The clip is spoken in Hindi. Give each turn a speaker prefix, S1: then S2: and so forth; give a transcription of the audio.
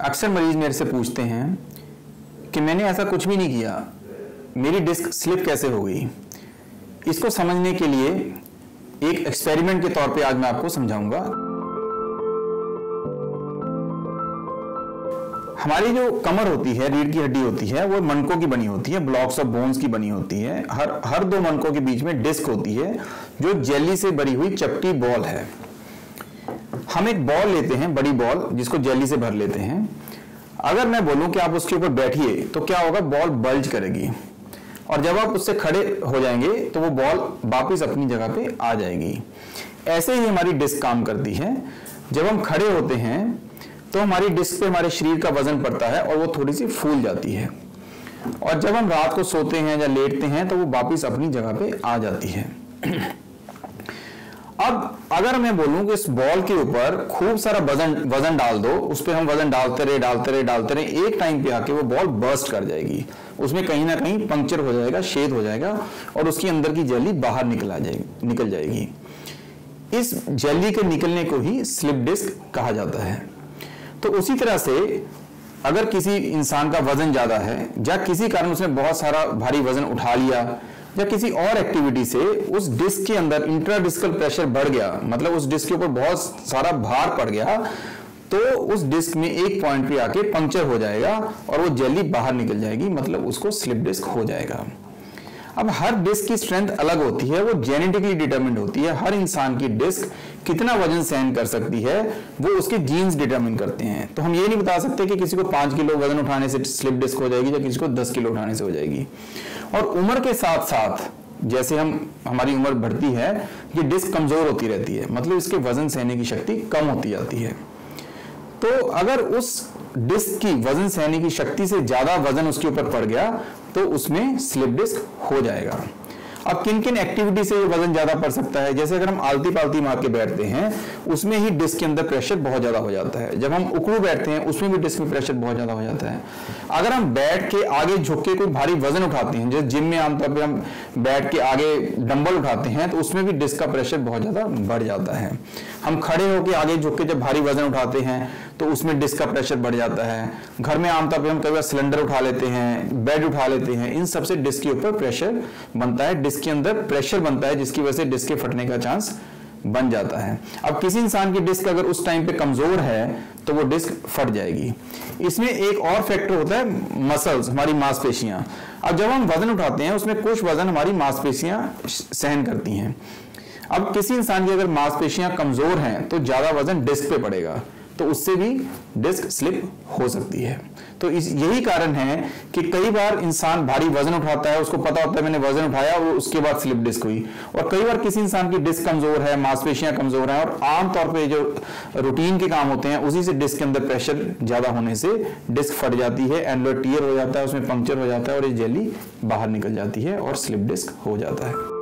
S1: अक्सर मरीज मेरे से पूछते हैं कि मैंने ऐसा कुछ भी नहीं किया, मेरी डिस्क स्लिप कैसे हो गई। इसको समझने के लिए एक एक्सपेरिमेंट के तौर पे आज मैं आपको समझाऊंगा। हमारी जो कमर होती है, रीढ़ की हड्डी होती है, वो मणकों की बनी होती है, ब्लॉक्स ऑफ बोन्स की बनी होती है। हर दो मणकों के बीच में डिस्क होती है जो जेली से भरी हुई चपटी बॉल है। हम एक बॉल लेते हैं, बड़ी बॉल, जिसको जेली से भर लेते हैं। अगर मैं बोलूं कि आप उसके ऊपर बैठिए तो क्या होगा, बॉल बल्ज करेगी और जब आप उससे खड़े हो जाएंगे तो वो बॉल वापस अपनी जगह पे आ जाएगी। ऐसे ही हमारी डिस्क काम करती है। जब हम खड़े होते हैं तो हमारी डिस्क पे हमारे शरीर का वजन पड़ता है और वो थोड़ी सी फूल जाती है, और जब हम रात को सोते हैं या लेटते हैं तो वो वापस अपनी जगह पे आ जाती है। अब अगर मैं बोलूं कि इस बॉल के ऊपर खूब सारा वजन डाल दो, उस पर हम वजन डालते रहे, एक टाइम पे आके वो बॉल बर्स्ट कर जाएगी, उसमें कहीं ना कहीं पंक्चर हो जाएगा, छेद हो जाएगा और उसकी अंदर की जेली बाहर निकल जाएगी। इस जेली के निकलने को ही स्लिप डिस्क कहा जाता है। तो उसी तरह से अगर किसी इंसान का वजन ज्यादा है या किसी कारण उसने बहुत सारा भारी वजन उठा लिया या किसी और एक्टिविटी से उस डिस्क के अंदर इंट्राडिस्कल प्रेशर बढ़ गया, मतलब उस डिस्क के ऊपर बहुत सारा भार पड़ गया, तो उस डिस्क में एक पॉइंट पे आके पंक्चर हो जाएगा और वो जेली बाहर निकल जाएगी, मतलब उसको स्लिप डिस्क हो जाएगा। अब हर डिस्क की स्ट्रेंथ अलग होती है, वो जेनेटिकली डिटरमिन्ड होती है। हर इंसान की डिस्क कितना वजन सहन कर सकती है वो उसके जीन्स डिटरमिन करते हैं। तो हम ये नहीं बता सकते कि किसी को 5 किलो वजन उठाने से स्लिप डिस्क हो जाएगी या किसी को 10 किलो उठाने से हो जाएगी। और उम्र के साथ साथ जैसे हमारी उम्र बढ़ती है, ये डिस्क कमजोर होती रहती है, मतलब इसके वजन सहने की शक्ति कम होती जाती है। तो अगर उस डिस्क की वजन सहने की शक्ति से ज्यादा वजन उसके ऊपर पड़ गया तो उसमें स्लिप डिस्क हो जाएगा। अब किन किन एक्टिविटी से ये वजन ज्यादा पड़ सकता है, जैसे अगर हम आलती पालती मार के बैठते हैं उसमें ही डिस्क के अंदर प्रेशर बहुत ज्यादा हो जाता है। जब हम उकड़ू बैठते हैं उसमें भी डिस्क में प्रेशर बहुत ज्यादा हो जाता है। अगर हम बैठ के आगे झुक के कोई भारी वजन उठाते हैं, जैसे जिम में आमतौर पर हम बैठ के आगे डंबल उठाते हैं, तो उसमें भी डिस्क का प्रेशर बहुत ज्यादा बढ़ जाता है। हम खड़े होकर आगे झुक के जब भारी वजन उठाते हैं तो उसमें डिस्क का प्रेशर बढ़ जाता है। घर में आमतौर पर हम कई बार सिलेंडर उठा लेते हैं, बेड उठा लेते हैं, इन सबसे डिस्क के ऊपर प्रेशर बनता है, डिस्क के अंदर प्रेशर बनता है, जिसकी वजह से डिस्क के फटने का चांस बन जाता है। अब किसी इंसान की डिस्क अगर उस टाइम पे कमजोर है तो वो डिस्क फट जाएगी। इसमें एक और फैक्टर होता है मसल्स, हमारी मांसपेशियां। अब जब हम वजन उठाते हैं उसमें कुछ वजन हमारी मांसपेशियां सहन करती हैं। अब किसी इंसान की अगर मांसपेशियां कमजोर हैं तो ज्यादा वजन डिस्क पे पड़ेगा, तो उससे भी डिस्क स्लिप हो सकती है। तो यही कारण है कि कई बार इंसान भारी वजन उठाता है, उसको पता होता है मैंने वजन उठाया, वो उसके बाद स्लिप डिस्क हुई। और कई बार किसी इंसान की डिस्क कमजोर है, मांसपेशियां कमजोर हैं और आमतौर पे जो रूटीन के काम होते हैं उसी से डिस्क के अंदर प्रेशर ज्यादा होने से डिस्क फट जाती है, एनुलर टियर हो जाता है, उसमें पंक्चर हो जाता है और ये जेली बाहर निकल जाती है और स्लिप डिस्क हो जाता है।